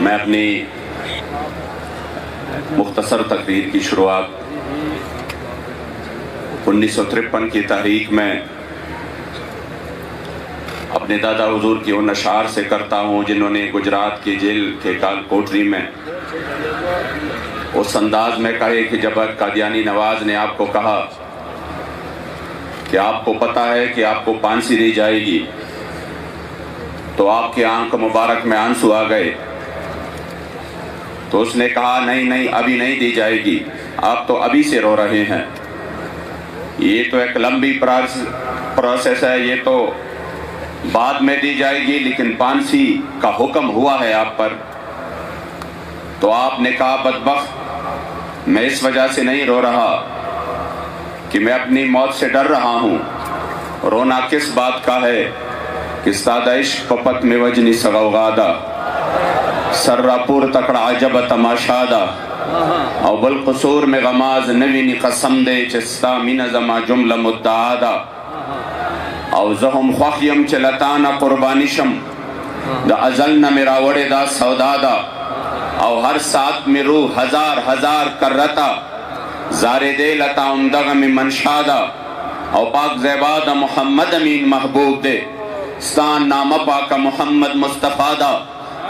میں اپنی مختصر تقریر کی شروعات 1953 کی تحریک میں اپنے دادا حضور کی ان اشعار سے کرتا ہوں جنہوں نے گجرات کی جیل کے کال کوٹری میں اس انداز میں کہے کہ جب قادیانی نواز نے آپ کو کہا کہ آپ کو پتہ ہے کہ آپ کو پھانسی دی جائے گی تو آپ کی آنکھ مبارک میں آنسو آ گئے، تو اس نے کہا نہیں ابھی نہیں دی جائے گی، آپ تو ابھی سے رو رہے ہیں، یہ تو ایک لمبی پروسیس ہے، یہ تو بعد میں دی جائے گی، لیکن پھانسی کا حکم ہوا ہے آپ پر۔ تو آپ نے کہا بدبخت، میں اس وجہ سے نہیں رو رہا کہ میں اپنی موت سے ڈر رہا ہوں، رونا کس بات کا ہے کہ سادہ عشق پپت میں وجنی سغوغادا سرہ پور تکڑا عجب تماشادا او بالقصور میں غماز نوینی قسم دے چستا مین زما جملہ مدعادا او زہم خوخیم چلتانا قربانشم دا ازلنا میرا وڑے دا سودادا او ہر ساتھ میں روح ہزار کرتا زارے دے لتا اندغم منشادا او پاک زیبادہ محمد امین محبوب دے ستان نام پاک محمد مصطفیٰ دا۔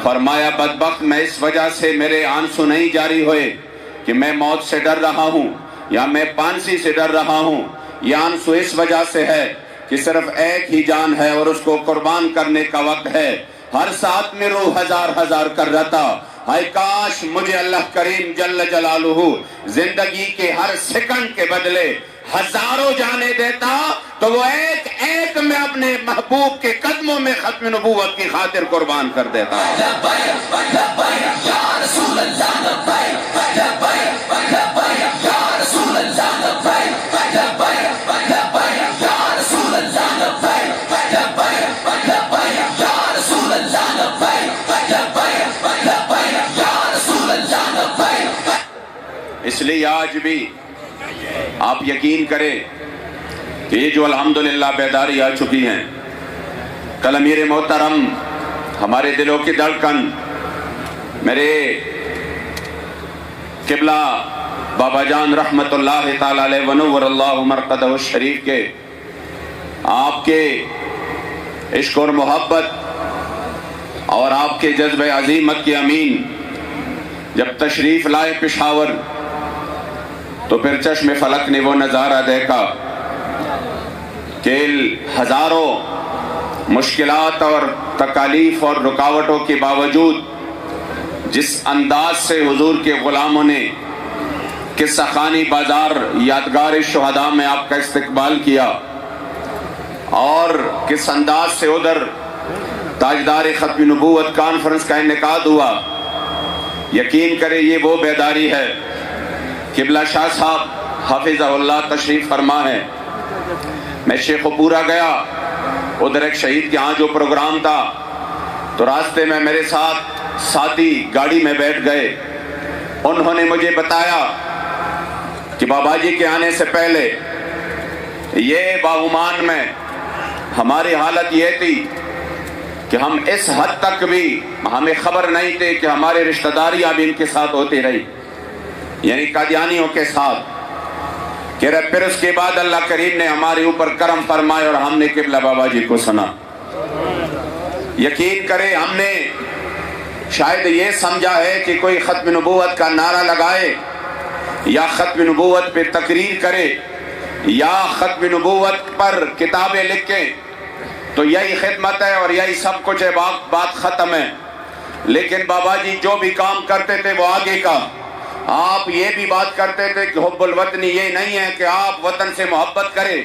فرمایا بدبخت، میں اس وجہ سے میرے آنسو نہیں جاری ہوئے کہ میں موت سے ڈر رہا ہوں یا میں پھانسی سے ڈر رہا ہوں، یہ آنسو اس وجہ سے ہے کہ صرف ایک ہی جان ہے اور اس کو قربان کرنے کا وقت ہے۔ ہر ساتھ میں روح ہزار کر رہتا، ہائے کاش مجھے اللہ کریم جل جلالہ زندگی کے ہر سیکنڈ کے بدلے ہزاروں جانے دیتا تو وہ ایک میں اپنے محبوب کے قدموں میں ختم نبوت کی خاطر قربان کر دیتا۔ اس لیے آج بھی آپ یقین کریں کہ یہ جو الحمدللہ بیداری آ چکی ہیں، کل امیر محترم ہمارے دلوں کی دھڑکن میرے قبلہ بابا جان رحمت اللہ تعالی علیہ ونور اللہ مرقدہ الشریف کے آپ کے عشق اور محبت اور آپ کے جذبہ عظیمت کے امین جب تشریف لائے پشاور تو پھر چشم فلک نے وہ نظارہ دیکھا کہ ہزاروں مشکلات اور تکالیف اور رکاوٹوں کے باوجود جس انداز سے حضور کے غلاموں نے قصہ خانی بازار یادگار شہداء میں آپ کا استقبال کیا اور کس انداز سے ادھر تاجدار ختم نبوت کانفرنس کا انعقاد ہوا، یقین کرے یہ وہ بیداری ہے۔ قبلہ شاہ صاحب حافظہ اللہ تشریف فرما ہے، میں شیخ پورا گیا، ادھر ایک شہید کے ہاں جو پروگرام تھا تو راستے میں میرے ساتھ ساتھی گاڑی میں بیٹھ گئے، انہوں نے مجھے بتایا کہ بابا جی کے آنے سے پہلے یہ باغمان میں ہماری حالت یہ تھی کہ ہم اس حد تک بھی ہمیں خبر نہیں تھی کہ ہمارے رشتہ داریاں بھی ان کے ساتھ ہوتی رہی، یعنی قادیانیوں کے ساتھ، کہ پھر اس کے بعد اللہ کریم نے ہمارے اوپر کرم فرمائے اور ہم نے قبلہ بابا جی کو سنا۔ یقین کرے ہم نے شاید یہ سمجھا ہے کہ کوئی ختم نبوت کا نعرہ لگائے یا ختم نبوت پہ تقریر کرے یا ختم نبوت پر کتابیں لکھیں تو یہی خدمت ہے اور یہی سب کچھ ہے، بات ختم ہے۔ لیکن بابا جی جو بھی کام کرتے تھے وہ آگے کا، آپ یہ بھی بات کرتے تھے کہ حب الوطنی یہ نہیں ہے کہ آپ وطن سے محبت کریں،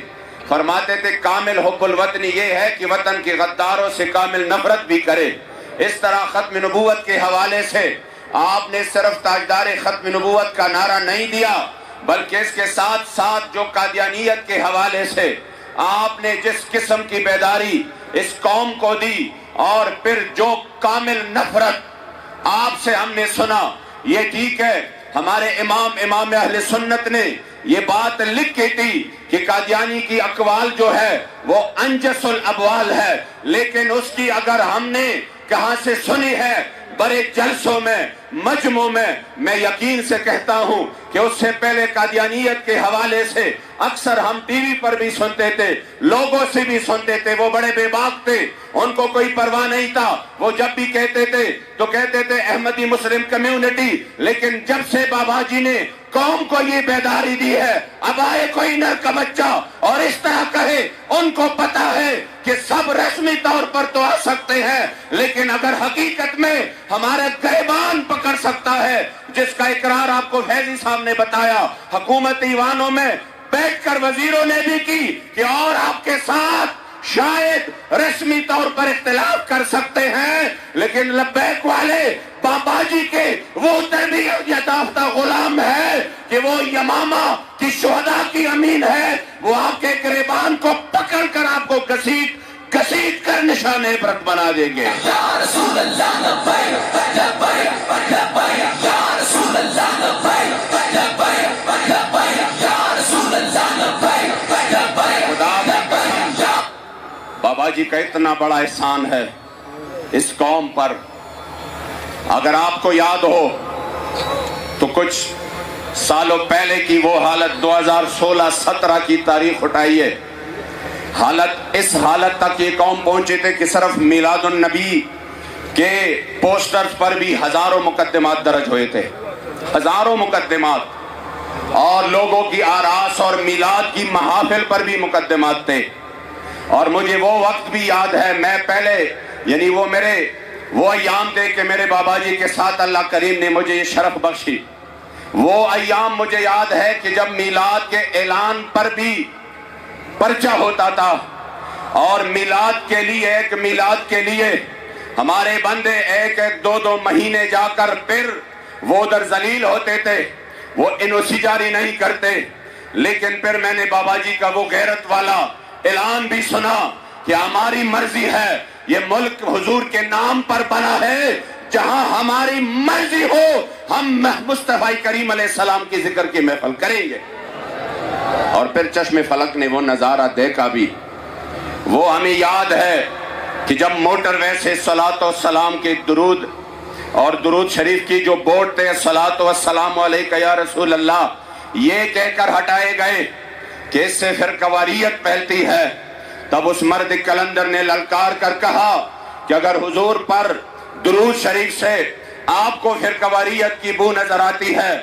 فرماتے تھے کامل حب الوطنی یہ ہے کہ وطن کے غداروں سے کامل نفرت بھی کرے۔ اس طرح ختم نبوت کے حوالے سے آپ نے صرف تاجدار ختم نبوت کا نعرہ نہیں دیا بلکہ اس کے ساتھ ساتھ جو قادیانیت کے حوالے سے آپ نے جس قسم کی بیداری اس قوم کو دی اور پھر جو کامل نفرت آپ سے ہم نے سنا، یہ ٹھیک ہے ہمارے امام اہل سنت نے یہ بات لکھ کے تھی کہ قادیانی کی اقوال جو ہے وہ انجس الابوال ہے، لیکن اس کی اگر ہم نے کہاں سے سنی ہے؟ بڑے جلسوں میں، مجمعوں میں میں یقین سے کہتا ہوں کہ اس سے پہلے قادیانیت کے حوالے سے اکثر ہم ٹی وی پر بھی سنتے تھے، لوگوں سے بھی سنتے تھے، وہ بڑے بے باک تھے، ان کو کوئی پرواہ نہیں تھا، وہ جب بھی کہتے تھے تو کہتے تھے احمدی مسلم کمیونٹی۔ لیکن جب سے بابا جی نے قوم کو یہ بیداری دی ہے، اب آئے کوئی نر کا بچہ اور اس طرح کہے، ان کو پتا ہے کہ سب رسمی طور پر تو آ سکتے ہیں، لیکن اگر حقیقت میں ہمارا گریبان پکڑ سکتا ہے، جس کا اقرار آپ کو فیضی صاحب نے بتایا، حکومت ایوانوں میں بیٹھ کر وزیروں نے بھی کی کہ اور آپ کے ساتھ شاید رسمی طور پر اختلاف کر سکتے ہیں، لیکن لبیک والے بابا جی کے وہ تربیت یافتہ غلام ہے کہ وہ یمامہ کی شہداء کی امین ہے، وہ آپ کے گریبان کو پکڑ کر آپ کو گھسیٹ کر نشان عبرت بنا دیں گے۔ یا رسول اللہ لبیک لبیک لبیک، یا رسول اللہ لبیک لبیک لبیک، یا رسول اللہ لبیک لبیک۔ خدا کی قسم، بابا جی کا اتنا بڑا احسان ہے اس قوم پر۔ اگر آپ کو یاد ہو تو کچھ سالوں پہلے کی وہ حالت 2016-17 کی تاریخ اٹھائیے، اس حالت تک یہ قوم پہنچے تھے کہ صرف میلاد النبی کے پوسٹرز پر بھی ہزاروں مقدمات درج ہوئے تھے، ہزاروں مقدمات، اور لوگوں کی آراس اور میلاد کی محافل پر بھی مقدمات تھے۔ اور مجھے وہ وقت بھی یاد ہے، میں پہلے یعنی وہ ایام تھے کہ میرے بابا جی کے ساتھ اللہ کریم نے مجھے یہ شرف بخشی۔ وہ ایام مجھے یاد ہے کہ جب میلاد کے اعلان پر بھی پرچہ ہوتا تھا، اور میلاد کے لیے ہمارے بندے ایک دو مہینے جا کر پھر وہ ادھر ذلیل ہوتے تھے، وہ NOC جاری نہیں کرتے۔ لیکن پھر میں نے بابا جی کا وہ غیرت والا اعلان بھی سنا کہ ہماری مرضی ہے، یہ ملک حضور کے نام پر بنا ہے، جہاں ہماری مرضی ہو ہم مصطفیٰ کریم علیہ السلام کی ذکر کی محفل کریں گے۔ اور پھر چشم فلک نے وہ نظارہ دیکھا بھی۔ وہ ہمیں یاد ہے کہ جب موٹر وے سے صلاۃ و سلام کے درود اور درود شریف کی جو بورڈ تھے، صلاۃ و سلام علیکہ یا رسول اللہ، یہ کہہ کر ہٹائے گئے کہ اس سے فرقواریت پھیلتی ہے، تب اس مرد کلندر نے للکار کر کہا کہ اگر حضور پر درود شریف سے آپ کو فرقواریت کی بو نظر آتی ہے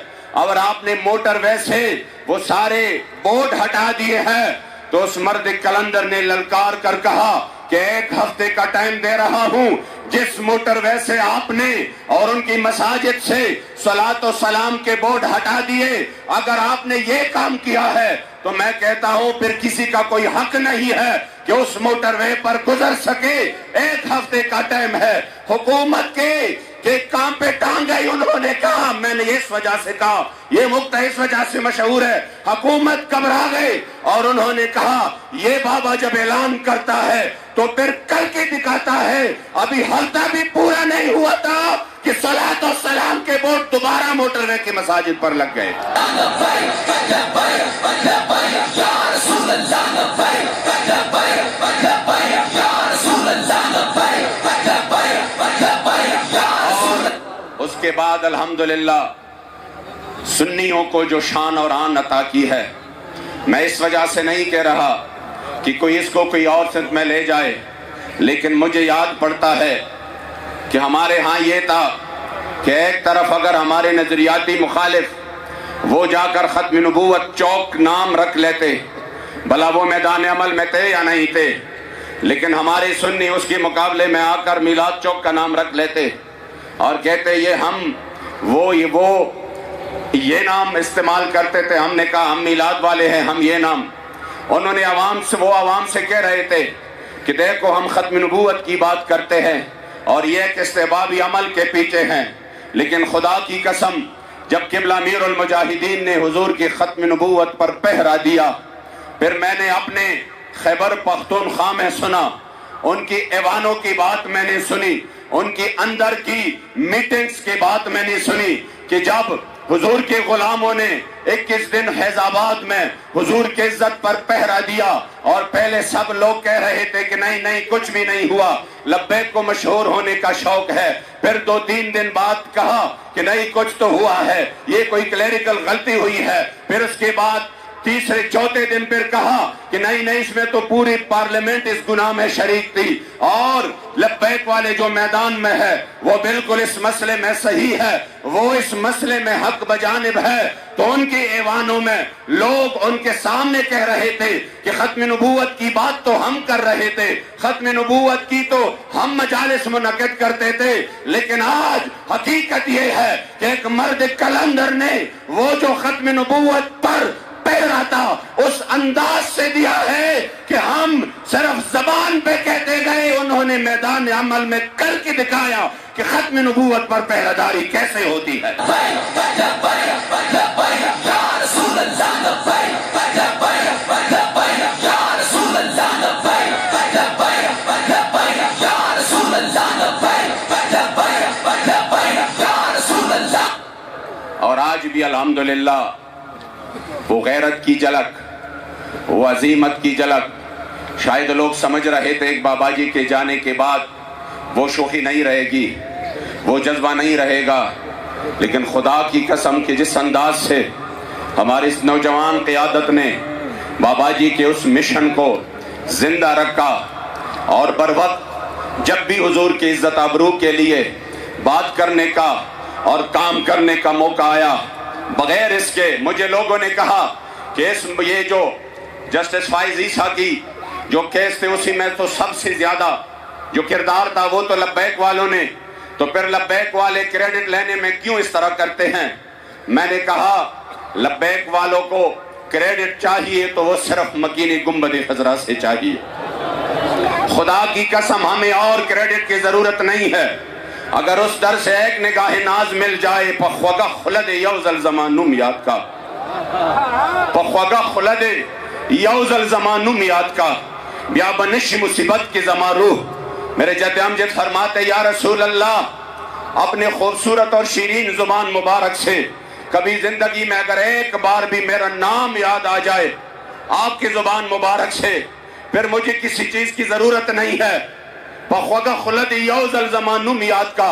اور آپ نے موٹر وے سے وہ سارے بورڈ ہٹا دیے ہیں، تو اس مرد کلندر نے للکار کر کہا کہ 1 ہفتے کا ٹائم دے رہا ہوں، جس موٹر وے سے آپ نے اور ان کی مساجد سے صلاۃ و سلام کے بورڈ ہٹا دیے، اگر آپ نے یہ کام کیا ہے تو میں کہتا ہوں پھر کسی کا کوئی حق نہیں ہے کہ اس موٹر وے پر گزر سکے۔ 1 ہفتے کا ٹائم ہے، حکومت کے کام پہ ٹانگ گئی۔ انہوں نے کہا، میں نے اس وجہ سے کہا، یہ مقطع اس وجہ سے مشہور ہے، حکومت گھبرا گئے اور انہوں نے کہا یہ بابا جب اعلان کرتا ہے تو پھر کر کے دکھاتا ہے۔ ابھی ہفتہ بھی پورا نہیں ہوا تھا کہ صلاۃ و سلام کے بورڈ دوبارہ موٹر وے کے مساجد پر لگ گئے۔ اس کے بعد الحمدللہ سنیوں کو جو شان اور آن عطا کی ہے، میں اس وجہ سے نہیں کہہ رہا کہ کوئی اس کو کوئی اور سمت میں لے جائے، لیکن مجھے یاد پڑتا ہے کہ ہمارے ہاں یہ تھا کہ ایک طرف اگر ہمارے نظریاتی مخالف وہ جا کر ختم نبوت چوک نام رکھ لیتے، بھلا وہ میدان عمل میں تھے یا نہیں تھے، لیکن ہمارے سنی اس کے مقابلے میں آ کر میلاد چوک کا نام رکھ لیتے اور کہتے یہ ہم یہ نام استعمال کرتے تھے۔ ہم نے کہا ہم میلاد والے ہیں، ہم یہ نام، انہوں نے عوام سے کہہ رہے تھے کہ دیکھو ہم ختم نبوت کی بات کرتے ہیں اور یہ ایک استحبابی عمل کے پیچھے ہیں، لیکن خدا کی قسم جب قبلہ امیر المجاہدین نے حضور کی ختم نبوت پر پہرا دیا، پھر میں نے اپنے خیبر پختونخوا میں سنا، ان کی ایوانوں کی بات میں نے سنی، ان کی اندر کی میٹنگز کی بات میں نے سنی کہ جب حضور کے غلاموں نے 21 دن حیض آباد میں حضور کے عزت پر پہرا دیا اور پہلے سب لوگ کہہ رہے تھے کہ نہیں نہیں کچھ بھی نہیں ہوا، لبیک کو مشہور ہونے کا شوق ہے، پھر 2-3 دن بعد کہا کہ نہیں کچھ تو ہوا ہے، یہ کوئی کلیریکل غلطی ہوئی ہے، پھر اس کے بعد تیسرے چوتھے دن پھر کہا کہ نہیں نہیں اس میں تو پوری پارلیمنٹ اس گناہ میں شریک تھی، اور لبیک والے جو میدان میں ہے وہ بالکل اس مسئلے میں صحیح ہے، وہ اس مسئلے میں حق بجانب ہے۔ تو ان کے ایوانوں میں لوگ ان کے سامنے کہہ رہے تھے کہ ختم نبوت کی بات تو ہم کر رہے تھے، ختم نبوت کی تو ہم مجالس منعقد کرتے تھے، لیکن آج حقیقت یہ ہے کہ ایک مرد کلندر نے وہ جو ختم نبوت پر پہرا تھا اس انداز سے دیا ہے کہ ہم صرف زبان پہ کہتے گئے، انہوں نے میدان عمل میں کر کے دکھایا کہ ختم نبوت پر پہرہ داری کیسے ہوتی ہے۔ اور آج بھی الحمدللہ وہ غیرت کی جھلک، وہ عظیمت کی جھلک، شاید لوگ سمجھ رہے تھے ایک بابا جی کے جانے کے بعد وہ شوخی نہیں رہے گی، وہ جذبہ نہیں رہے گا، لیکن خدا کی قسم کہ جس انداز سے ہماری اس نوجوان قیادت نے بابا جی کے اس مشن کو زندہ رکھا، اور بر وقت جب بھی حضور کی عزت آبرو کے لیے بات کرنے کا اور کام کرنے کا موقع آیا، بغیر اس کے مجھے لوگوں نے کہا کہ یہ جو جسٹس فائز عیسیٰ کی جو کیس تھے اسی میں تو سب سے زیادہ جو کردار تھا وہ تو لبیک والوں نے، تو پھر لبیک والے کریڈٹ لینے میں کیوں اس طرح کرتے ہیں؟ میں نے کہا لبیک والوں کو کریڈٹ چاہیے تو وہ صرف مکینی گنبد خضرا سے چاہیے، خدا کی قسم ہمیں اور کریڈٹ کی ضرورت نہیں ہے۔ اگر اس در سے ایک نگاہ ناز مل جائے پخوگا خلد یوزل زمانم یاد کا، پخوگا خلد یوزل زمانم یاد کا، بیا بنش مصیبت کی زمارو۔ میرے جد امجد فرماتے یا رسول اللہ اپنے خوبصورت اور شیرین زبان مبارک سے کبھی زندگی میں اگر ایک بار بھی میرا نام یاد آ جائے آپ کی زبان مبارک سے، پھر مجھے کسی چیز کی ضرورت نہیں ہے۔ بخوگا خلد یوزل زمانم یاد کا،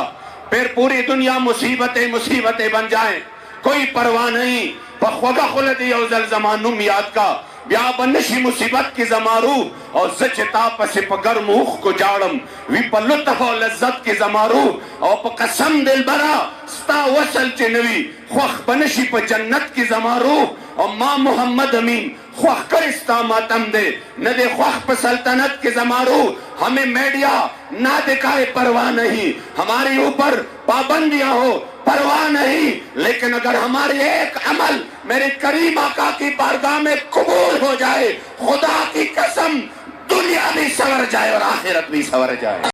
پھر پوری دنیا مصیبتیں بن جائیں کوئی پرواہ نہیں، بخوگا خلد یوزل زمانم یاد کا، بیا بنشی مصیبت کی زمارو اور زچتا پس پگر موخ کو جاڑم وی پا لطف و لذت کی زمارو اور پا قسم دل برا ستا وصل چنوی خوخ بنشی پا جنت کی زمارو اور ماں محمد امین خوخ کرستا ماتم دے ندے خوخ پا سلطنت کی زمارو۔ ہمیں میڈیا نہ دکھائے پرواہ نہیں، ہماری اوپر پابندیاں ہو پرواہ نہیں، لیکن اگر ہماری ایک عمل میرے کریم آقا کی بارگاہ میں قبول ہو جائے، خدا کی قسم دنیا بھی سور جائے اور آخرت بھی سور جائے۔